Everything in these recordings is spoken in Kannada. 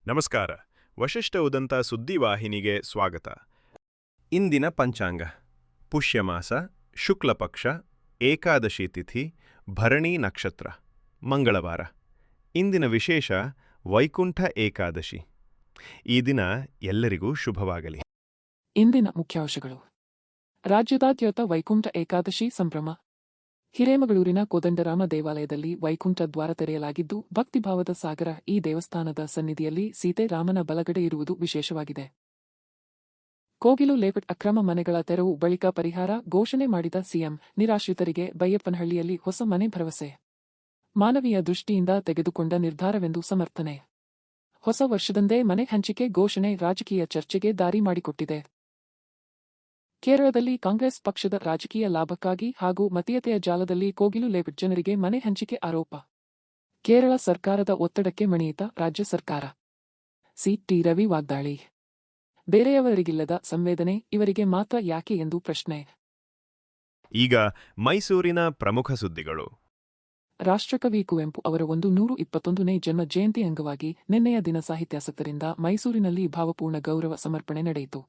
ನಮಸ್ಕಾರ. ವಶಿಷ್ಠ ಉದಂತ ಸುದ್ದಿವಾಹಿನಿಗೆ ಸ್ವಾಗತ. ಇಂದಿನ ಪಂಚಾಂಗ: ಪುಷ್ಯಮಾಸ, ಶುಕ್ಲಪಕ್ಷ, ಏಕಾದಶಿ ತಿಥಿ, ಭರಣಿ ನಕ್ಷತ್ರ, ಮಂಗಳವಾರ. ಇಂದಿನ ವಿಶೇಷ ವೈಕುಂಠ ಏಕಾದಶಿ. ಈ ದಿನ ಎಲ್ಲರಿಗೂ ಶುಭವಾಗಲಿ. ಇಂದಿನ ಮುಖ್ಯಾಂಶಗಳು: ರಾಜ್ಯದಾದ್ಯಂತ ವೈಕುಂಠ ಏಕಾದಶಿ ಸಂಭ್ರಮ. ಹಿರೇಮಗಳೂರಿನ ಕೋದಂಡರಾಮ ದೇವಾಲಯದಲ್ಲಿ ವೈಕುಂಠ ದ್ವಾರ ತೆರೆಯಲಾಗಿದ್ದು, ಭಕ್ತಿಭಾವದ ಸಾಗರ. ಈ ದೇವಸ್ಥಾನದ ಸನ್ನಿಧಿಯಲ್ಲಿ ಸೀತೆ ರಾಮನ ಬಲಗಡೆ ಇರುವುದು ವಿಶೇಷವಾಗಿದೆ. ಕೋಗಿಲು ಲೇಔಟ್ ಅಕ್ರಮ ಮನೆಗಳ ತೆರವು ಬಳಿಕ ಪರಿಹಾರ ಘೋಷಣೆ ಮಾಡಿದ ಸಿಎಂ. ನಿರಾಶ್ರಿತರಿಗೆ ಬೈಯಪ್ಪನಹಳ್ಳಿಯಲ್ಲಿ ಹೊಸ ಮನೆ ಭರವಸೆ. ಮಾನವೀಯ ದೃಷ್ಟಿಯಿಂದ ತೆಗೆದುಕೊಂಡ ನಿರ್ಧಾರವೆಂದು ಸಮರ್ಥನೆ. ಹೊಸ ವರ್ಷದಂದೇ ಮನೆ ಹಂಚಿಕೆ ಘೋಷಣೆ ರಾಜಕೀಯ ಚರ್ಚೆಗೆ ದಾರಿ ಮಾಡಿಕೊಟ್ಟಿದೆ. ಕೇರಳದಲ್ಲಿ ಕಾಂಗ್ರೆಸ್ ಪಕ್ಷದ ರಾಜಕೀಯ ಲಾಭಕ್ಕಾಗಿ ಹಾಗೂ ಮತೀಯತೆಯ ಜಾಲದಲ್ಲಿ ಕೋಗಿಲು ಲೇಔಟ್ ಜನರಿಗೆ ಮನೆ ಹಂಚಿಕೆ ಆರೋಪ. ಕೇರಳ ಸರ್ಕಾರದ ಒತ್ತಡಕ್ಕೆ ಮಣಿಯಿತ ರಾಜ್ಯ ಸರ್ಕಾರ. ಸಿ.ಟಿ. ರವಿ ವಾಗ್ದಾಳಿ. ಬೇರೆಯವರಿಗಿಲ್ಲದ ಸಂವೇದನೆ ಇವರಿಗೆ ಮಾತ್ರ ಯಾಕೆ ಎಂದು ಪ್ರಶ್ನೆ. ಈಗ ಮೈಸೂರಿನ ಪ್ರಮುಖ ಸುದ್ದಿಗಳು. ರಾಷ್ಟ್ರಕವಿ ಕುವೆಂಪು ಅವರ 121ನೇ ಜನ್ಮ ಜಯಂತಿ ಅಂಗವಾಗಿ ನಿನ್ನೆಯ ದಿನ ಸಾಹಿತ್ಯಾಸಕ್ತರಿಂದ ಮೈಸೂರಿನಲ್ಲಿ ಭಾವಪೂರ್ಣ ಗೌರವ ಸಮರ್ಪಣೆ ನಡೆಯಿತು.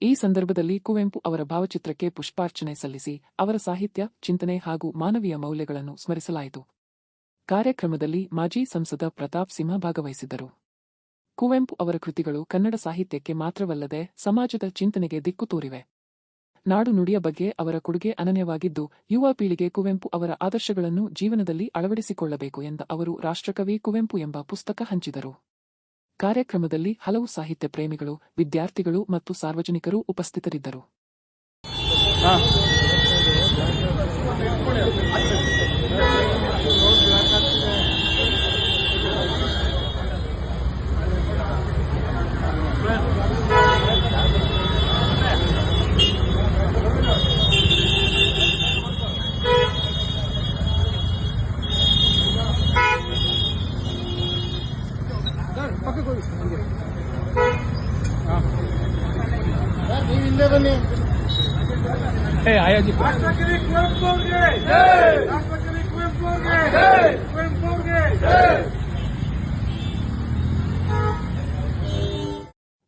ಈ ಸಂದರ್ಭದಲ್ಲಿ ಕುವೆಂಪು ಅವರ ಭಾವಚಿತ್ರಕ್ಕೆ ಪುಷ್ಪಾರ್ಚನೆ ಸಲ್ಲಿಸಿ ಅವರ ಸಾಹಿತ್ಯ, ಚಿಂತನೆ ಹಾಗೂ ಮಾನವೀಯ ಮೌಲ್ಯಗಳನ್ನು ಸ್ಮರಿಸಲಾಯಿತು. ಕಾರ್ಯಕ್ರಮದಲ್ಲಿ ಮಾಜಿ ಸಂಸದ ಪ್ರತಾಪ್ ಸಿಂಹ ಭಾಗವಹಿಸಿದ್ದರು. ಕುವೆಂಪು ಅವರ ಕೃತಿಗಳು ಕನ್ನಡ ಸಾಹಿತ್ಯಕ್ಕೆ ಮಾತ್ರವಲ್ಲದೆ ಸಮಾಜದ ಚಿಂತನೆಗೆ ದಿಕ್ಕು ತೋರಿವೆ. ನಾಡು ನುಡಿಯ ಬಗ್ಗೆ ಅವರ ಕೊಡುಗೆ ಅನನ್ಯವಾಗಿದ್ದು, ಯುವ ಪೀಳಿಗೆ ಕುವೆಂಪು ಅವರ ಆದರ್ಶಗಳನ್ನು ಜೀವನದಲ್ಲಿ ಅಳವಡಿಸಿಕೊಳ್ಳಬೇಕು ಎಂದ ಅವರು ರಾಷ್ಟ್ರಕವಿ ಕುವೆಂಪು ಎಂಬ ಪುಸ್ತಕ ಹಂಚಿದರು. ಕಾರ್ಯಕ್ರಮದಲ್ಲಿ ಹಲವು ಸಾಹಿತ್ಯ ಪ್ರೇಮಿಗಳು, ವಿದ್ಯಾರ್ಥಿಗಳು ಮತ್ತು ಸಾರ್ವಜನಿಕರು ಉಪಸ್ಥಿತರಿದ್ದರು.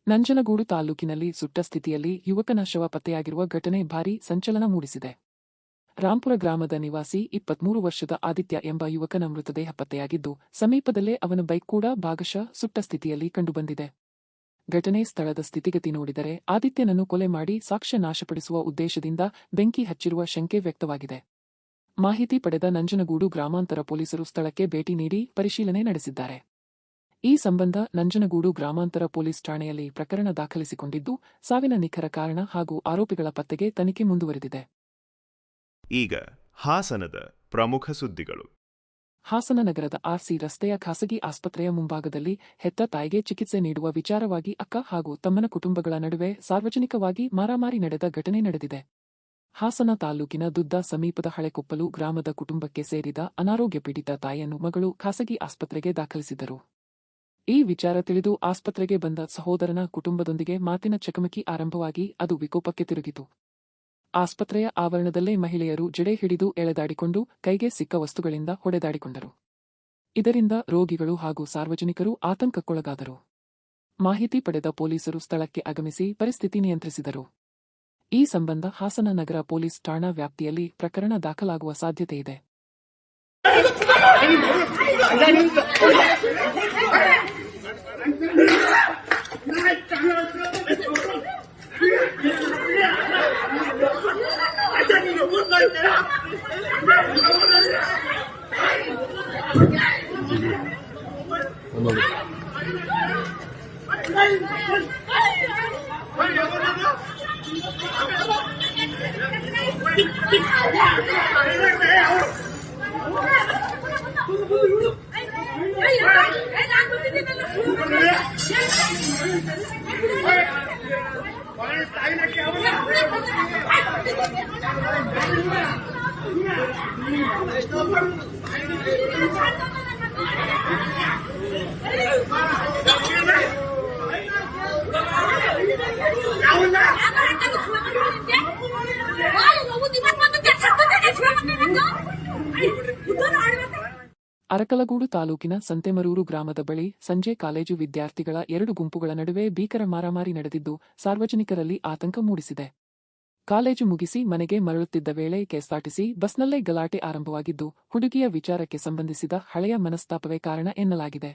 ನಂಜನಗೂಡು ತಾಲೂಕಿನಲ್ಲಿ ಸುಟ್ಟ ಸ್ಥಿತಿಯಲ್ಲಿ ಯುವಕನ ಶವ ಪತ್ತೆಯಾಗಿರುವ ಘಟನೆ ಭಾರೀ ಸಂಚಲನ ಮೂಡಿಸಿದೆ. ರಾಂಪುರ ಗ್ರಾಮದ ನಿವಾಸಿ 23 ವರ್ಷದ ಆದಿತ್ಯ ಎಂಬ ಯುವಕನ ಮೃತದೇಹ ಪತ್ತೆಯಾಗಿದ್ದು, ಸಮೀಪದಲ್ಲೇ ಅವನ ಬೈಕ್ ಕೂಡ ಭಾಗಶಃ ಸುಟ್ಟ ಸ್ಥಿತಿಯಲ್ಲಿ ಕಂಡುಬಂದಿದೆ. ಘಟನೆ ಸ್ಥಳದ ಸ್ಥಿತಿಗತಿ ನೋಡಿದರೆ ಆದಿತ್ಯನನ್ನು ಕೊಲೆ ಮಾಡಿ ಸಾಕ್ಷ್ಯ ನಾಶಪಡಿಸುವ ಉದ್ದೇಶದಿಂದ ಬೆಂಕಿ ಹಚ್ಚಿರುವ ಶಂಕೆ ವ್ಯಕ್ತವಾಗಿದೆ. ಮಾಹಿತಿ ಪಡೆದ ನಂಜನಗೂಡು ಗ್ರಾಮಾಂತರ ಪೊಲೀಸರು ಸ್ಥಳಕ್ಕೆ ಭೇಟಿ ನೀಡಿ ಪರಿಶೀಲನೆ ನಡೆಸಿದ್ದಾರೆ. ಈ ಸಂಬಂಧ ನಂಜನಗೂಡು ಗ್ರಾಮಾಂತರ ಪೊಲೀಸ್ ಠಾಣೆಯಲ್ಲಿ ಪ್ರಕರಣ ದಾಖಲಿಸಿಕೊಂಡಿದ್ದು, ಸಾವಿನ ನಿಖರ ಕಾರಣ ಹಾಗೂ ಆರೋಪಿಗಳ ಪತ್ತೆಗೆ ತನಿಖೆ ಮುಂದುವರೆದಿದೆ. ಈಗ ಹಾಸನದ ಪ್ರಮುಖ ಸುದ್ದಿಗಳು. ಹಾಸನ ನಗರದ ಆರ್.ಸಿ. ರಸ್ತೆಯ ಖಾಸಗಿ ಆಸ್ಪತ್ರೆಯ ಮುಂಭಾಗದಲ್ಲಿ ಹೆತ್ತ ತಾಯಿಗೆ ಚಿಕಿತ್ಸೆ ನೀಡುವ ವಿಚಾರವಾಗಿ ಅಕ್ಕ ಹಾಗೂ ತಮ್ಮನ ಕುಟುಂಬಗಳ ನಡುವೆ ಸಾರ್ವಜನಿಕವಾಗಿ ಮಾರಾಮಾರಿ ನಡೆದ ಘಟನೆ ನಡೆದಿದೆ. ಹಾಸನ ತಾಲೂಕಿನ ದುದ್ದ ಸಮೀಪದ ಹಳೆಕೊಪ್ಪಲು ಗ್ರಾಮದ ಕುಟುಂಬಕ್ಕೆ ಸೇರಿದ ಅನಾರೋಗ್ಯ ಪೀಡಿತ ತಾಯಿಯನ್ನು ಮಗಳು ಖಾಸಗಿ ಆಸ್ಪತ್ರೆಗೆ ದಾಖಲಿಸಿದ್ದರು. ಈ ವಿಚಾರ ತಿಳಿದು ಆಸ್ಪತ್ರೆಗೆ ಬಂದ ಸಹೋದರನ ಕುಟುಂಬದೊಂದಿಗೆ ಮಾತಿನ ಚಕಮಕಿ ಆರಂಭವಾಗಿ ಅದು ವಿಕೋಪಕ್ಕೆ ತಿರುಗಿತು. ಆಸ್ಪತ್ರೆಯ ಆವರಣದಲ್ಲೇ ಮಹಿಳೆಯರು ಜಡೆ ಹಿಡಿದು ಎಳೆದಾಡಿಕೊಂಡು ಕೈಗೆ ಸಿಕ್ಕ ವಸ್ತುಗಳಿಂದ ಹೊಡೆದಾಡಿಕೊಂಡರು. ಇದರಿಂದ ರೋಗಿಗಳು ಹಾಗೂ ಸಾರ್ವಜನಿಕರು ಆತಂಕಕ್ಕೊಳಗಾದರು. ಮಾಹಿತಿ ಪಡೆದ ಪೊಲೀಸರು ಸ್ಥಳಕ್ಕೆ ಆಗಮಿಸಿ ಪರಿಸ್ಥಿತಿ ನಿಯಂತ್ರಿಸಿದರು. ಈ ಸಂಬಂಧ ಹಾಸನ ನಗರ ಪೊಲೀಸ್ ಠಾಣಾ ವ್ಯಾಪ್ತಿಯಲ್ಲಿ ಪ್ರಕರಣ ದಾಖಲಾಗುವ ಸಾಧ್ಯತೆಯಿದೆ. ಅರಕಲಗೂಡು ತಾಲೂಕಿನ ಸಂತೆಮರೂರು ಗ್ರಾಮದ ಬಳಿ ಸಂಜೆ ಕಾಲೇಜು ವಿದ್ಯಾರ್ಥಿಗಳ 2 ಗುಂಪುಗಳ ನಡುವೆ ಭೀಕರ ಮಾರಾಮಾರಿ ನಡೆದಿದ್ದು ಸಾರ್ವಜನಿಕರಲ್ಲಿ ಆತಂಕ ಮೂಡಿಸಿದೆ. ಕಾಲೇಜು ಮುಗಿಸಿ ಮನೆಗೆ ಮರಳುತ್ತಿದ್ದ ವೇಳೆ ಕೆಎಸ್ಆರ್ಟಿಸಿ ಬಸ್ನಲ್ಲೇ ಗಲಾಟೆ ಆರಂಭವಾಗಿದ್ದು, ಹುಡುಗಿಯ ವಿಚಾರಕ್ಕೆ ಸಂಬಂಧಿಸಿದ ಹಳೆಯ ಮನಸ್ತಾಪವೇ ಕಾರಣ ಎನ್ನಲಾಗಿದೆ.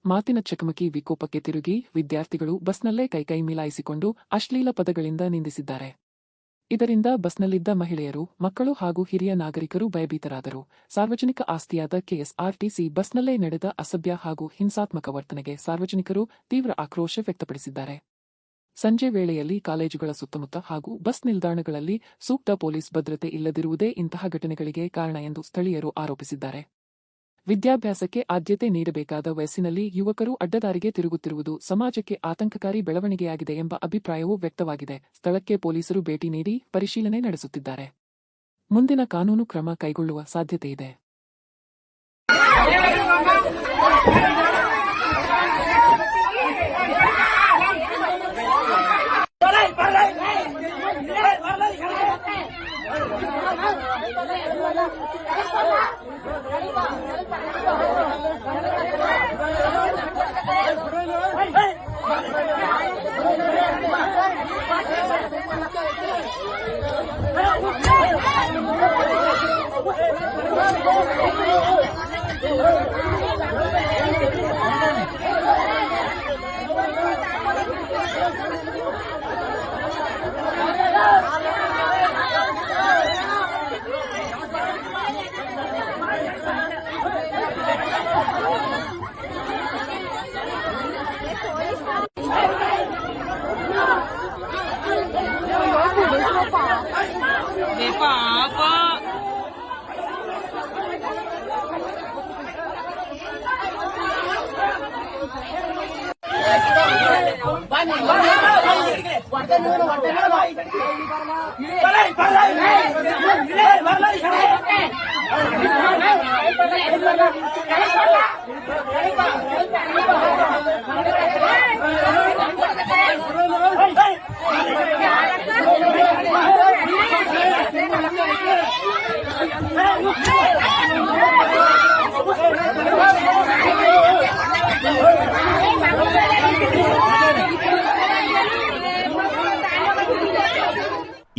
ಮಾತಿನ ಚಕಮಕಿ ವಿಕೋಪಕ್ಕೆ ತಿರುಗಿ ವಿದ್ಯಾರ್ಥಿಗಳು ಬಸ್ನಲ್ಲೇ ಕೈಕೈ ಮಿಲಾಯಿಸಿಕೊಂಡು ಅಶ್ಲೀಲ ಪದಗಳಿಂದ ನಿಂದಿಸಿದ್ದಾರೆ. ಇದರಿಂದ ಬಸ್ನಲ್ಲಿದ್ದ ಮಹಿಳೆಯರು, ಮಕ್ಕಳು ಹಾಗೂ ಹಿರಿಯ ನಾಗರಿಕರು ಭಯಭೀತರಾದರು. ಸಾರ್ವಜನಿಕ ಆಸ್ತಿಯಾದ ಕೆಎಸ್ಆರ್ಟಿಸಿ ಬಸ್ನಲ್ಲೇ ನಡೆದ ಅಸಭ್ಯ ಹಾಗೂ ಹಿಂಸಾತ್ಮಕ ವರ್ತನೆಗೆ ಸಾರ್ವಜನಿಕರು ತೀವ್ರ ಆಕ್ರೋಶ ವ್ಯಕ್ತಪಡಿಸಿದ್ದಾರೆ. ಸಂಜೆ ವೇಳೆಯಲ್ಲಿ ಕಾಲೇಜುಗಳ ಸುತ್ತಮುತ್ತ ಹಾಗೂ ಬಸ್ ನಿಲ್ದಾಣಗಳಲ್ಲಿ ಸೂಕ್ತ ಪೊಲೀಸ್ ಭದ್ರತೆ ಇಲ್ಲದಿರುವುದೇ ಇಂತಹ ಘಟನೆಗಳಿಗೆ ಕಾರಣ ಎಂದು ಸ್ಥಳೀಯರು ಆರೋಪಿಸಿದ್ದಾರೆ. ವಿದ್ಯಾಭ್ಯಾಸಕ್ಕೆ ಆದ್ಯತೆ ನೀಡಬೇಕಾದ ವಯಸ್ಸಿನಲ್ಲಿ ಯುವಕರು ಅಡ್ಡದಾರಿಗೆ ತಿರುಗುತ್ತಿರುವುದು ಸಮಾಜಕ್ಕೆ ಆತಂಕಕಾರಿ ಬೆಳವಣಿಗೆಯಾಗಿದೆ ಎಂಬ ಅಭಿಪ್ರಾಯವೂ ವ್ಯಕ್ತವಾಗಿದೆ. ಸ್ಥಳಕ್ಕೆ ಪೊಲೀಸರು ಭೇಟಿ ನೀಡಿ ಪರಿಶೀಲನೆ ನಡೆಸುತ್ತಿದ್ದಾರೆ. ಮುಂದಿನ ಕಾನೂನು ಕ್ರಮ ಕೈಗೊಳ್ಳುವ ಸಾಧ್ಯತೆಯಿದೆ.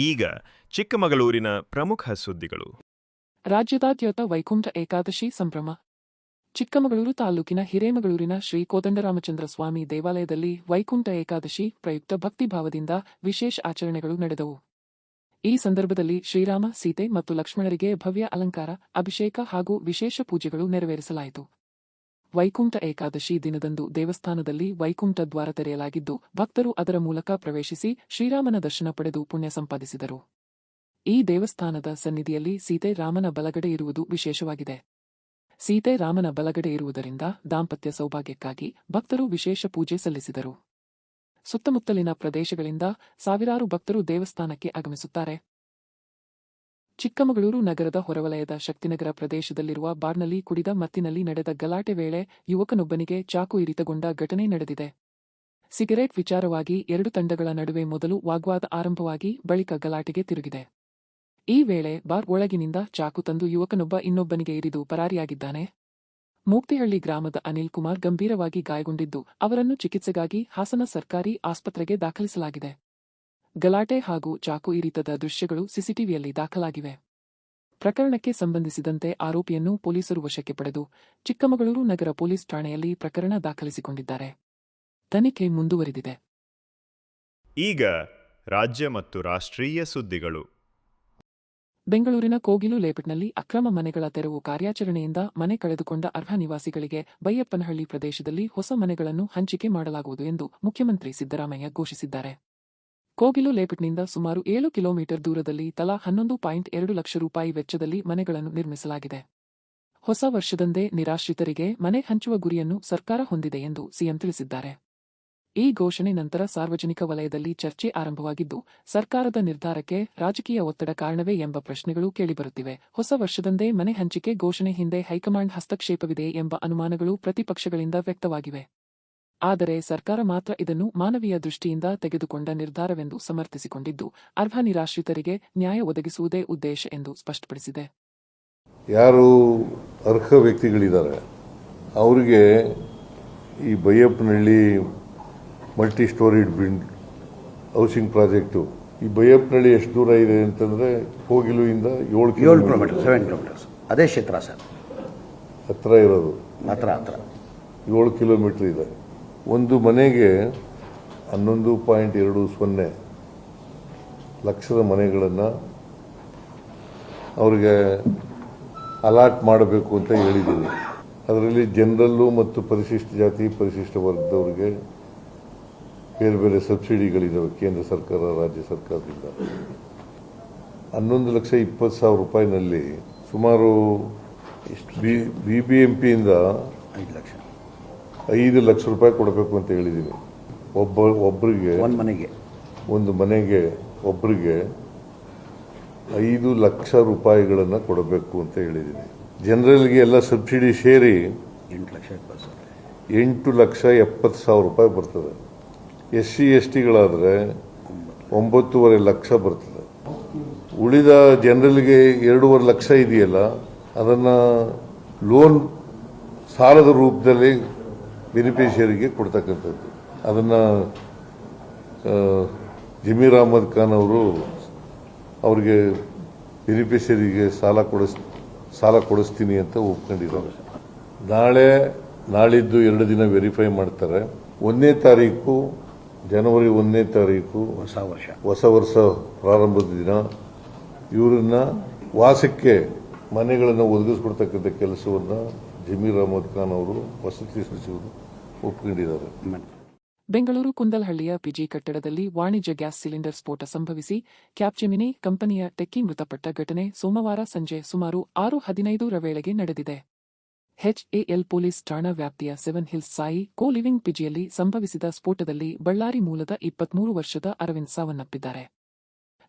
ಈಗ ಚಿಕ್ಕಮಗಳೂರಿನ ಪ್ರಮುಖ ಸುದ್ದಿಗಳು. ರಾಜ್ಯದಾದ್ಯಂತ ವೈಕುಂಠ ಏಕಾದಶಿ ಸಂಭ್ರಮ. ಚಿಕ್ಕಮಗಳೂರು ತಾಲೂಕಿನ ಹಿರೇಮಗಳೂರಿನ ಶ್ರೀ ಕೋದಂಡರಾಮಚಂದ್ರ ಸ್ವಾಮಿ ದೇವಾಲಯದಲ್ಲಿ ವೈಕುಂಠ ಏಕಾದಶಿ ಪ್ರಯುಕ್ತ ಭಕ್ತಿಭಾವದಿಂದ ವಿಶೇಷ ಆಚರಣೆಗಳು ನಡೆದವು. ಈ ಸಂದರ್ಭದಲ್ಲಿ ಶ್ರೀರಾಮ, ಸೀತೆ ಮತ್ತು ಲಕ್ಷ್ಮಣರಿಗೆ ಭವ್ಯ ಅಲಂಕಾರ, ಅಭಿಷೇಕ ಹಾಗೂ ವಿಶೇಷ ಪೂಜೆಗಳು ನೆರವೇರಿಸಲಾಯಿತು. ವೈಕುಂಠ ಏಕಾದಶಿ ದಿನದಂದು ದೇವಸ್ಥಾನದಲ್ಲಿ ವೈಕುಂಠ ದ್ವಾರ ತೆರೆಯಲಾಗಿದ್ದು, ಭಕ್ತರು ಅದರ ಮೂಲಕ ಪ್ರವೇಶಿಸಿ ಶ್ರೀರಾಮನ ದರ್ಶನ ಪಡೆದು ಪುಣ್ಯ ಸಂಪಾದಿಸಿದರು. ಈ ದೇವಸ್ಥಾನದ ಸನ್ನಿಧಿಯಲ್ಲಿ ಸೀತೆ ರಾಮನ ಬಲಗಡೆ ಇರುವುದು ವಿಶೇಷವಾಗಿದೆ. ಸೀತೆ ರಾಮನ ಬಲಗಡೆ ಇರುವುದರಿಂದ ದಾಂಪತ್ಯ ಸೌಭಾಗ್ಯಕ್ಕಾಗಿ ಭಕ್ತರು ವಿಶೇಷ ಪೂಜೆ ಸಲ್ಲಿಸಿದರು. ಸುತ್ತಮುತ್ತಲಿನ ಪ್ರದೇಶಗಳಿಂದ ಸಾವಿರಾರು ಭಕ್ತರು ದೇವಸ್ಥಾನಕ್ಕೆ ಆಗಮಿಸುತ್ತಾರೆ. ಚಿಕ್ಕಮಗಳೂರು ನಗರದ ಹೊರವಲಯದ ಶಕ್ತಿನಗರ ಪ್ರದೇಶದಲ್ಲಿರುವ ಬಾರ್ನಲ್ಲಿ ಕುಡಿದ ಮತ್ತಿನಲ್ಲಿ ನಡೆದ ಗಲಾಟೆ ವೇಳೆ ಯುವಕನೊಬ್ಬನಿಗೆ ಚಾಕು ಇರಿತಗೊಂಡ ಘಟನೆ ನಡೆದಿದೆ. ಸಿಗರೇಟ್ ವಿಚಾರವಾಗಿ 2 ತಂಡಗಳ ನಡುವೆ ಮೊದಲು ವಾಗ್ವಾದ ಆರಂಭವಾಗಿ ಬಳಿಕ ಗಲಾಟೆಗೆ ತಿರುಗಿದೆ. ಈ ವೇಳೆ ಬಾರ್ ಒಳಗಿನಿಂದ ಚಾಕು ತಂದು ಯುವಕನೊಬ್ಬ ಇನ್ನೊಬ್ಬನಿಗೆ ಇರಿದು ಪರಾರಿಯಾಗಿದ್ದಾನೆ. ಮೂಕ್ತಿಹಳ್ಳಿ ಗ್ರಾಮದ ಅನಿಲ್ ಕುಮಾರ್ ಗಂಭೀರವಾಗಿ ಗಾಯಗೊಂಡಿದ್ದು, ಅವರನ್ನು ಚಿಕಿತ್ಸೆಗಾಗಿ ಹಾಸನ ಸರ್ಕಾರಿ ಆಸ್ಪತ್ರೆಗೆ ದಾಖಲಿಸಲಾಗಿದೆ. ಗಲಾಟೆ ಹಾಗೂ ಚಾಕು ಇರಿತದ ದೃಶ್ಯಗಳು ಸಿಸಿಟಿವಿಯಲ್ಲಿ ದಾಖಲಾಗಿವೆ. ಪ್ರಕರಣಕ್ಕೆ ಸಂಬಂಧಿಸಿದಂತೆ ಆರೋಪಿಯನ್ನು ಪೊಲೀಸರು ವಶಕ್ಕೆ ಪಡೆದು ಚಿಕ್ಕಮಗಳೂರು ನಗರ ಪೊಲೀಸ್ ಠಾಣೆಯಲ್ಲಿ ಪ್ರಕರಣ ದಾಖಲಿಸಿಕೊಂಡಿದ್ದಾರೆ. ತನಿಖೆ ಮುಂದುವರಿದಿದೆ. ಈಗ ರಾಜ್ಯ ಮತ್ತು ರಾಷ್ಟ್ರೀಯ ಸುದ್ದಿಗಳು. ಬೆಂಗಳೂರಿನ ಕೋಗಿಲು ಲೇಔಟ್ನಲ್ಲಿ ಅಕ್ರಮ ಮನೆಗಳ ತೆರವು ಕಾರ್ಯಾಚರಣೆಯಿಂದ ಮನೆ ಕಳೆದುಕೊಂಡ ಅರ್ಹ ನಿವಾಸಿಗಳಿಗೆ ಬೈಯಪ್ಪನಹಳ್ಳಿ ಪ್ರದೇಶದಲ್ಲಿ ಹೊಸ ಮನೆಗಳನ್ನು ಹಂಚಿಕೆ ಮಾಡಲಾಗುವುದು ಎಂದು ಮುಖ್ಯಮಂತ್ರಿ ಸಿದ್ದರಾಮಯ್ಯ ಘೋಷಿಸಿದ್ದಾರೆ. ಕೋಗಿಲು ಲೇಔಟ್ನಿಂದ ಸುಮಾರು 7 ಕಿಲೋಮೀಟರ್ ದೂರದಲ್ಲಿ ತಲಾ 11.2 ಲಕ್ಷ ರೂಪಾಯಿ ವೆಚ್ಚದಲ್ಲಿ ಮನೆಗಳನ್ನು ನಿರ್ಮಿಸಲಾಗಿದೆ. ಹೊಸ ವರ್ಷದಂದೇ ನಿರಾಶ್ರಿತರಿಗೆ ಮನೆ ಹಂಚುವ ಗುರಿಯನ್ನು ಸರ್ಕಾರ ಹೊಂದಿದೆ ಎಂದು ಸಿಎಂ ತಿಳಿಸಿದ್ದಾರೆ. ಈ ಘೋಷಣೆ ನಂತರ ಸಾರ್ವಜನಿಕ ವಲಯದಲ್ಲಿ ಚರ್ಚೆ ಆರಂಭವಾಗಿದ್ದು, ಸರ್ಕಾರದ ನಿರ್ಧಾರಕ್ಕೆ ರಾಜಕೀಯ ಒತ್ತಡ ಕಾರಣವೇ ಎಂಬ ಪ್ರಶ್ನೆಗಳು ಕೇಳಿಬರುತ್ತಿವೆ. ಹೊಸ ವರ್ಷದಂದೇ ಮನೆ ಹಂಚಿಕೆ ಘೋಷಣೆ ಹಿಂದೆ ಹೈಕಮಾಂಡ್ ಹಸ್ತಕ್ಷೇಪವಿದೆ ಎಂಬ ಅನುಮಾನಗಳು ಪ್ರತಿಪಕ್ಷಗಳಿಂದ ವ್ಯಕ್ತವಾಗಿವೆ. ಆದರೆ ಸರ್ಕಾರ ಮಾತ್ರ ಇದನ್ನು ಮಾನವೀಯ ದೃಷ್ಟಿಯಿಂದ ತೆಗೆದುಕೊಂಡ ನಿರ್ಧಾರವೆಂದು ಸಮರ್ಥಿಸಿಕೊಂಡಿದ್ದು, ಅರ್ಹ ನಿರಾಶ್ರಿತರಿಗೆ ನ್ಯಾಯ ಒದಗಿಸುವುದೇ ಉದ್ದೇಶ ಎಂದು ಸ್ಪಷ್ಟಪಡಿಸಿದೆ. ಯಾರು ಅರ್ಹ ವ್ಯಕ್ತಿಗಳಿದ್ದಾರೆ ಅವರಿಗೆ ಈ Baiyappanahalli multi storeyed build housing project ಈ ಬೈಯಪ್ಪನಹಳ್ಳಿ ಎಷ್ಟು ದೂರ ಇದೆ ಅಂತಂದರೆ ಕೋಗಿಲುವಿಂದ 7 ಕಿಲೋಮೀಟರ್ 7 ಕಿಲೋಮೀಟರ್ಸ್ ಅದೇ ಕ್ಷೇತ್ರ ಸರ್. ಹತ್ರ ಇರೋದು. ಹತ್ರ 7 ಕಿಲೋಮೀಟರ್ ಇದೆ. ಒಂದು ಮನೆಗೆ 11.20 ಲಕ್ಷದ ಮನೆಗಳನ್ನು ಅವರಿಗೆ ಅಲಾಟ್ ಮಾಡಬೇಕು ಅಂತ ಹೇಳಿದ್ದೀನಿ. ಅದರಲ್ಲಿ ಜನರಲ್ಲು ಮತ್ತು ಪರಿಶಿಷ್ಟ ಜಾತಿ ಪರಿಶಿಷ್ಟ ವರ್ಗದವರಿಗೆ ಬೇರೆ ಬೇರೆ ಸಬ್ಸಿಡಿಗಳಿದ್ದಾವೆ ಕೇಂದ್ರ ಸರ್ಕಾರ ರಾಜ್ಯ ಸರ್ಕಾರದಿಂದ. 11,20,000 ರೂಪಾಯಿನಲ್ಲಿ ಸುಮಾರು BBMPಯಿಂದ 5 ಲಕ್ಷ ರೂಪಾಯಿ ಕೊಡಬೇಕು ಅಂತ ಹೇಳಿದ್ದೀನಿ. ಒಬ್ಬರಿಗೆ ಒಂದು ಮನೆಗೆ ಒಬ್ಬರಿಗೆ 5 ಲಕ್ಷ ರೂಪಾಯಿಗಳನ್ನು ಕೊಡಬೇಕು ಅಂತ ಹೇಳಿದ್ದೀನಿ. ಜನರಲ್ಗೆ ಎಲ್ಲ ಸಬ್ಸಿಡಿ ಸೇರಿ 8,70,000 ರೂಪಾಯಿ ಬರ್ತದೆ. SC STಗಳಾದರೆ 9.5 ಲಕ್ಷ ಬರ್ತದೆ. ಉಳಿದ ಜನರಲ್ಗೆ 2.5 ಲಕ್ಷ ಇದೆಯಲ್ಲ ಅದನ್ನು ಲೋನ್ ಸಾಲದ ರೂಪದಲ್ಲಿ ಬೆನಿಫಿಷಿಯರಿಗೆ ಕೊಡ್ತಕ್ಕಂಥದ್ದು. ಅದನ್ನು ಜಮೀರ್ ಅಹಮದ್ ಖಾನ್ ಅವರು ಅವರಿಗೆ ಬೆನಿಫಿಷರಿಗೆ ಸಾಲ ಕೊಡಿಸ್ತೀನಿ ಅಂತ ಒಪ್ಕೊಂಡಿದ್ದಾರೆ. ನಾಳಿದ್ದು 2 ದಿನ ವೆರಿಫೈ ಮಾಡ್ತಾರೆ. 1ನೇ ತಾರೀಕು ಜನವರಿ 1ನೇ ತಾರೀಕು ಹೊಸ ವರ್ಷ ಪ್ರಾರಂಭದ ದಿನ ಇವರನ್ನ ವಾಸಕ್ಕೆ ಮನೆಗಳನ್ನು ಒದಗಿಸ್ಕೊಡ್ತಕ್ಕಂಥ ಕೆಲಸವನ್ನು ಜಮೀರ್ ಅಹಮದ್ ಖಾನ್ ಅವರು ವಸತಿ ಸಚಿವರು ಒಪ್ಕೊಂಡಿದ್ದಾರೆ. ಬೆಂಗಳೂರು ಕುಂದಲ್ಹಳ್ಳಿಯ ಪಿಜಿ ಕಟ್ಟಡದಲ್ಲಿ ವಾಣಿಜ್ಯ ಗ್ಯಾಸ್ ಸಿಲಿಂಡರ್ ಸ್ಫೋಟ ಸಂಭವಿಸಿ ಕ್ಯಾಪ್ಜೆಮಿನಿ ಕಂಪನಿಯ ಟೆಕ್ಕಿ ಮೃತಪಟ್ಟ ಘಟನೆ ಸೋಮವಾರ ಸಂಜೆ ಸುಮಾರು 6:15 ವೇಳೆಗೆ ನಡೆದಿದೆ. HAL ಪೊಲೀಸ್ ಠಾಣಾ ವ್ಯಾಪ್ತಿಯ 7 ಹಿಲ್ಸ್ ಸಾಯಿ ಕೋ ಲಿವಿಂಗ್ ಪಿಜಿಯಲ್ಲಿ ಸಂಭವಿಸಿದ ಸ್ಫೋಟದಲ್ಲಿ ಬಳ್ಳಾರಿ ಮೂಲದ 23 ವರ್ಷದ ಅರವಿಂದ್ ಸಾವನ್ನಪ್ಪಿದ್ದಾರೆ.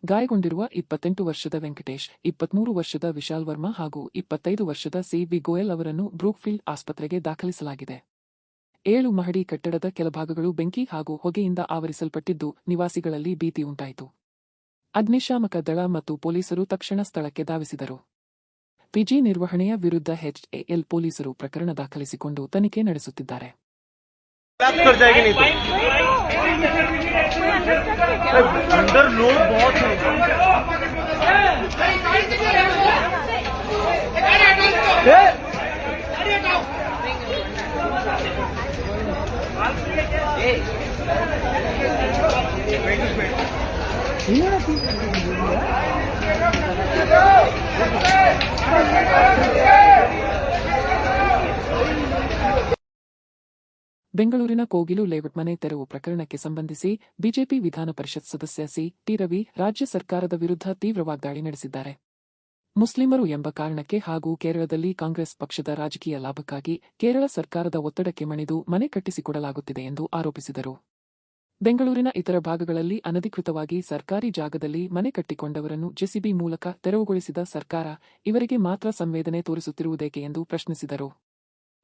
ಗಾಯಗೊಂಡಿರುವ 28 ವರ್ಷದ ವೆಂಕಟೇಶ್, 23 ವರ್ಷದ ವಿಶಾಲ್ ವರ್ಮಾ ಹಾಗೂ 25 ವರ್ಷದ CB ಗೋಯಲ್ ಅವರನ್ನು ಬ್ರೂಕ್ಫೀಲ್ಡ್ ಆಸ್ಪತ್ರೆಗೆ ದಾಖಲಿಸಲಾಗಿದೆ. 7 ಮಹಡಿ ಕಟ್ಟಡದ ಕೆಲಭಾಗಗಳು ಬೆಂಕಿ ಹಾಗೂ ಹೊಗೆಯಿಂದ ಆವರಿಸಲ್ಪಟ್ಟಿದ್ದು ನಿವಾಸಿಗಳಲ್ಲಿ ಭೀತಿ ಉಂಟಾಯಿತು. ಅಗ್ನಿಶಾಮಕ ದಳ ಮತ್ತು ಪೊಲೀಸರು ತಕ್ಷಣ ಸ್ಥಳಕ್ಕೆ ಧಾವಿಸಿದರು. ಪಿಜಿ ನಿರ್ವಹಣೆಯ ವಿರುದ್ಧ HAL ಪೊಲೀಸರು ಪ್ರಕರಣ ದಾಖಲಿಸಿಕೊಂಡು ತನಿಖೆ ನಡೆಸುತ್ತಿದ್ದಾರೆ. ಬೆಂಗಳೂರಿನ ಕೋಗಿಲು ಲೇಔಟ್ ಮನೆ ತೆರವು ಪ್ರಕರಣಕ್ಕೆ ಸಂಬಂಧಿಸಿ ಬಿಜೆಪಿ ವಿಧಾನ ಪರಿಷತ್ ಸದಸ್ಯ ಸಿ.ಟಿ. ರವಿ ರಾಜ್ಯ ಸರ್ಕಾರದ ವಿರುದ್ಧ ತೀವ್ರ ವಾಗ್ದಾಳಿ ನಡೆಸಿದ್ದಾರೆ. ಮುಸ್ಲಿಮರು ಎಂಬ ಕಾರಣಕ್ಕೆ ಹಾಗೂ ಕೇರಳದಲ್ಲಿ ಕಾಂಗ್ರೆಸ್ ಪಕ್ಷದ ರಾಜಕೀಯ ಲಾಭಕ್ಕಾಗಿ ಕೇರಳ ಸರ್ಕಾರದ ಒತ್ತಡಕ್ಕೆ ಮಣಿದು ಮನೆ ಕಟ್ಟಿಸಿಕೊಡಲಾಗುತ್ತಿದೆ ಎಂದು ಆರೋಪಿಸಿದರು. ಬೆಂಗಳೂರಿನ ಇತರ ಭಾಗಗಳಲ್ಲಿ ಅನಧಿಕೃತವಾಗಿ ಸರ್ಕಾರಿ ಜಾಗದಲ್ಲಿ ಮನೆ ಕಟ್ಟಿಕೊಂಡವರನ್ನು ಜೆಸಿಬಿ ಮೂಲಕ ತೆರವುಗೊಳಿಸಿದ ಸರ್ಕಾರ ಇವರಿಗೆ ಮಾತ್ರ ಸಂವೇದನೆ ತೋರಿಸುತ್ತಿರುವುದೇಕೆ ಎಂದು ಪ್ರಶ್ನಿಸಿದರು.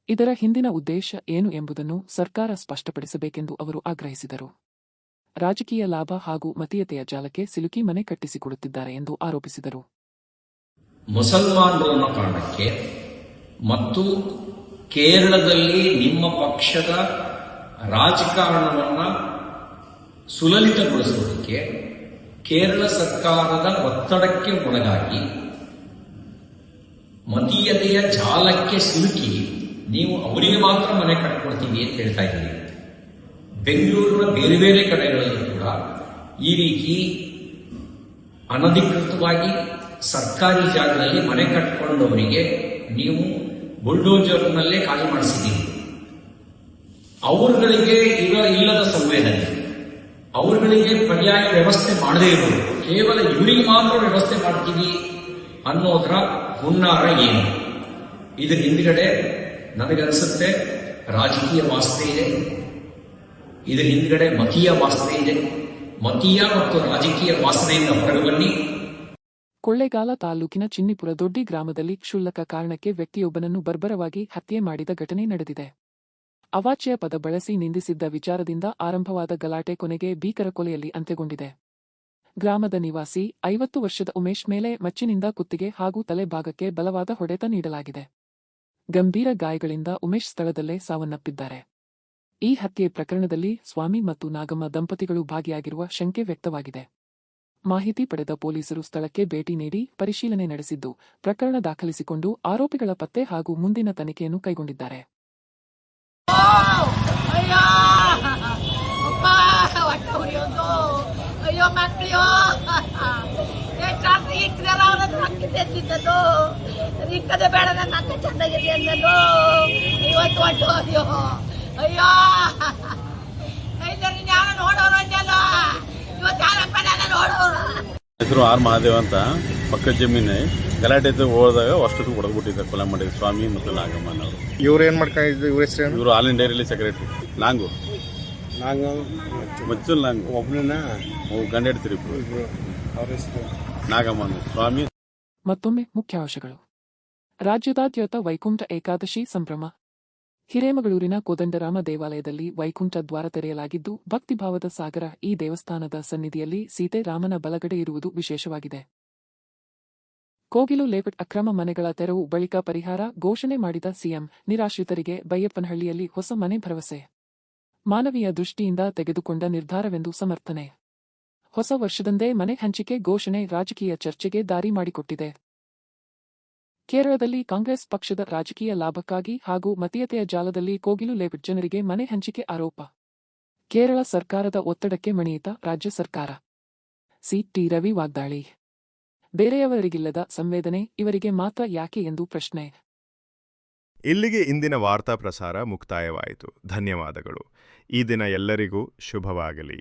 ಇದರ ಹಿಂದಿನ ಉದ್ದೇಶ ಏನು ಎಂಬುದನ್ನು ಸರ್ಕಾರ ಸ್ಪಷ್ಟಪಡಿಸಬೇಕೆಂದು ಅವರು ಆಗ್ರಹಿಸಿದರು. ರಾಜಕೀಯ ಲಾಭ ಹಾಗೂ ಮತೀಯತೆಯ ಜಾಲಕ್ಕೆ ಸಿಲುಕಿ ಮನೆ ಕಟ್ಟಿಸಿಕೊಡುತ್ತಿದ್ದಾರೆ ಎಂದು ಆರೋಪಿಸಿದರು. ಮುಸಲ್ಮಾನರು ಅನ್ನೋ ಕಾರಣಕ್ಕೆ ಮತ್ತು ಕೇರಳದಲ್ಲಿ ನಿಮ್ಮ ಪಕ್ಷದ ರಾಜಕಾರಣವನ್ನು ಸುಲಲಿತಗೊಳಿಸುವುದಕ್ಕೆ ಕೇರಳ ಸರ್ಕಾರದ ಒತ್ತಡಕ್ಕೆ ಒಳಗಾಗಿ ಮತೀಯತೆಯ ಜಾಲಕ್ಕೆ ಸಿಲುಕಿ ನೀವು ಅವರಿಗೆ ಮಾತ್ರ ಮನೆ ಕಟ್ಕೊಡ್ತೀವಿ ಅಂತ ಹೇಳ್ತಾ ಇದ್ದೀರಿ. ಬೆಂಗಳೂರಿನ ಬೇರೆ ಬೇರೆ ಕಡೆಗಳಲ್ಲಿ ಕೂಡ ಈ ರೀತಿ ಅನಧಿಕೃತವಾಗಿ ಸರ್ಕಾರಿ ಜಾಗದಲ್ಲಿ ಮನೆ ಕಟ್ಟಿಕೊಂಡವರಿಗೆ ನೀವು ಬುಲ್ಡೋಜರ್ನಲ್ಲೇ ಖಾಲಿ ಮಾಡಿಸಿದ್ದೀರಿ. ಅವರುಗಳಿಗೆ ಇಲ್ಲದ ಸಂವೇದನೆ, ಅವರುಗಳಿಗೆ ಪರ್ಯಾಯ ವ್ಯವಸ್ಥೆ ಮಾಡದೇ ಇರೋದು, ಕೇವಲ ಇವರಿಗೆ ಮಾತ್ರ ವ್ಯವಸ್ಥೆ ಮಾಡ್ತೀವಿ ಅನ್ನೋದರ ಹುನ್ನಾರ ಏನು? ಇದರ ಹಿಂದ್ಗಡೆ ನನಗನ್ಸುತ್ತೆ ರಾಜಕೀಯ ವಾಸನೆ ಇದೆ. ಇದರ ಹಿಂದ್ಗಡೆ ಮತೀಯ ವಾಸನೆ ಇದೆ. ಮತೀಯ ಮತ್ತು ರಾಜಕೀಯ ವಾಸನೆಯಿಂದ ಹೊರಗೆ ಬನ್ನಿ. ಕೊಳ್ಳೇಗಾಲ ತಾಲೂಕಿನ ಚಿನ್ನಿಪುರ ದೊಡ್ಡಿ ಗ್ರಾಮದಲ್ಲಿ ಕ್ಷುಲ್ಲಕ ಕಾರಣಕ್ಕೆ ವ್ಯಕ್ತಿಯೊಬ್ಬನನ್ನು ಬರ್ಬರವಾಗಿ ಹತ್ಯೆ ಮಾಡಿದ ಘಟನೆ ನಡೆದಿದೆ. ಅವಾಚ್ಯ ಪದ ಬಳಸಿ ನಿಂದಿಸಿದ್ದ ವಿಚಾರದಿಂದ ಆರಂಭವಾದ ಗಲಾಟೆ ಕೊನೆಗೆ ಭೀಕರ ಕೊಲೆಯಲ್ಲಿ ಅಂತ್ಯಗೊಂಡಿದೆ. ಗ್ರಾಮದ ನಿವಾಸಿ 50 ವರ್ಷದ ಉಮೇಶ್ ಮೇಲೆ ಮಚ್ಚಿನಿಂದ ಕುತ್ತಿಗೆ ಹಾಗೂ ತಲೆ ಭಾಗಕ್ಕೆ ಬಲವಾದ ಹೊಡೆತ ನೀಡಲಾಗಿದೆ. ಗಂಭೀರ ಗಾಯಗಳಿಂದ ಉಮೇಶ್ ಸ್ಥಳದಲ್ಲೇ ಸಾವನ್ನಪ್ಪಿದ್ದಾರೆ. ಈ ಹತ್ಯೆ ಪ್ರಕರಣದಲ್ಲಿ ಸ್ವಾಮಿ ಮತ್ತು ನಾಗಮ್ಮ ದಂಪತಿಗಳು ಭಾಗಿಯಾಗಿರುವ ಶಂಕೆ ವ್ಯಕ್ತವಾಗಿದೆ. ಮಾಹಿತಿ ಪಡೆದ ಪೊಲೀಸರು ಸ್ಥಳಕ್ಕೆ ಭೇಟಿ ನೀಡಿ ಪರಿಶೀಲನೆ ನಡೆಸಿದ್ದು, ಪ್ರಕರಣ ದಾಖಲಿಸಿಕೊಂಡು ಆರೋಪಿಗಳ ಪತ್ತೆ ಹಾಗೂ ಮುಂದಿನ ತನಿಖೆಯನ್ನು ಕೈಗೊಂಡಿದ್ದಾರೆ. ಅಯ್ಯೋ ಅಪ್ಪ ಹೊಟ್ಟೆ ಉರಿಯೋದು, ಅಯ್ಯೋ ಮಕ್ಕಳು ಎಷ್ಟು ಇಕ್ಕಿದಾರ ಅವನ ಹಾಕಿದ್ದೆ ತಿನ್ನೋದು, ಇಕ್ಕದೆ ಬೇಡ ನನ್ನ ಅಕ್ಕ ಚೆನ್ನಾಗಿದೆ ಅನ್ನೋದು. ಇವತ್ತು ಹೊಟ್ಟು ಅಯ್ಯೋ ಅಯ್ಯೋ ಐದರಿ ಯಾರು ನೋಡೋರು ಅಂದಲ್ಲ, ಇವತ್ತು ಯಾರಪ್ಪ ನಾನು ನೋಡೋರು. ಹೆಸರು ಆರ್ ಮಹಾದೇವ್ ಅಂತ, ಪಕ್ಕದ ಜಮೀನು ಗಲಾಟೆ ಹೋದಾಗ ಅಷ್ಟೊತ್ತು ಹೊಡೆದ್ಬಿಟ್ಟಿದ್ದಾರೆ, ಕೊಲೆ ಮಾಡಿದ್ರು ಸ್ವಾಮಿ ಮತ್ತು ನಾಗಮ್ಮನವರು. ಇವ್ರು ಏನ್ ಮಾಡ್ಕೊಂಡಿದ್ರು? ಇವ್ರ ಹೆಸರು ಇವರು ಆಲ್ ಇಂಡಿಯಾ ಡೈರಿಲಿ ಸೆಕ್ರೆಟರಿ. ನಾಂಗು ಮಚ್ಚುಲ್ ನಾಂಗು ಒಬ್ಬನ ಗಂಡ ಹಿಡ್ತೀರಿ ಅವ್ರ ಹೆಸರು ನಾಗಮ್ಮನ ಸ್ವಾಮಿ. ಮತ್ತೊಮ್ಮೆ ಮುಖ್ಯಾಂಶಗಳು. ರಾಜ್ಯದಾದ್ಯಂತ ವೈಕುಂಠ ಏಕಾದಶಿ ಸಂಭ್ರಮ. ಹಿರೇಮಗಳೂರಿನ ಕೋದಂಡರಾಮ ದೇವಾಲಯದಲ್ಲಿ ವೈಕುಂಠ ದ್ವಾರ ತೆರೆಯಲಾಗಿದ್ದು, ಭಕ್ತಿಭಾವದ ಸಾಗರ ಈ ದೇವಸ್ಥಾನದ ಸನ್ನಿಧಿಯಲ್ಲಿ ಸೀತೆ ರಾಮನ ಬಲಗಡೆ ಇರುವುದು ವಿಶೇಷವಾಗಿದೆ. ಕೋಗಿಲು ಲೇಔಟ್ ಅಕ್ರಮ ಮನೆಗಳ ತೆರವು ಬಳಿಕ ಪರಿಹಾರ ಘೋಷಣೆ ಮಾಡಿದ ಸಿಎಂ, ನಿರಾಶ್ರಿತರಿಗೆ ಬೈಯಪ್ಪನಹಳ್ಳಿಯಲ್ಲಿ ಹೊಸ ಮನೆ ಭರವಸೆ. ಮಾನವೀಯ ದೃಷ್ಟಿಯಿಂದ ತೆಗೆದುಕೊಂಡ ನಿರ್ಧಾರವೆಂದು ಸಮರ್ಥನೆ. ಹೊಸ ವರ್ಷದಂದೇ ಮನೆ ಹಂಚಿಕೆ ಘೋಷಣೆ ರಾಜಕೀಯ ಚರ್ಚೆಗೆ ದಾರಿ ಮಾಡಿಕೊಟ್ಟಿದೆ. ಕೇರಳದಲ್ಲಿ ಕಾಂಗ್ರೆಸ್ ಪಕ್ಷದ ರಾಜಕೀಯ ಲಾಭಕ್ಕಾಗಿ ಹಾಗೂ ಮತೀಯತೆಯ ಜಾಲದಲ್ಲಿ ಕೋಗಿಲು ಲೇಔಟ್ ಜನರಿಗೆ ಮನೆ ಹಂಚಿಕೆ ಆರೋಪ. ಕೇರಳ ಸರ್ಕಾರದ ಒತ್ತಡಕ್ಕೆ ಮಣಿಯಿತ ರಾಜ್ಯ ಸರ್ಕಾರ. ಸಿ.ಟಿ. ರವಿ ವಾಗ್ದಾಳಿ. ಬೇರೆಯವರಿಗಿಲ್ಲದ ಸಂವೇದನೆ ಇವರಿಗೆ ಮಾತ್ರ ಯಾಕೆ ಎಂದು ಪ್ರಶ್ನೆ. ಇಲ್ಲಿಗೆ ಇಂದಿನ ವಾರ್ತಾ ಪ್ರಸಾರ ಮುಕ್ತಾಯವಾಯಿತು. ಧನ್ಯವಾದಗಳು. ಈ ದಿನ ಎಲ್ಲರಿಗೂ ಶುಭವಾಗಲಿ.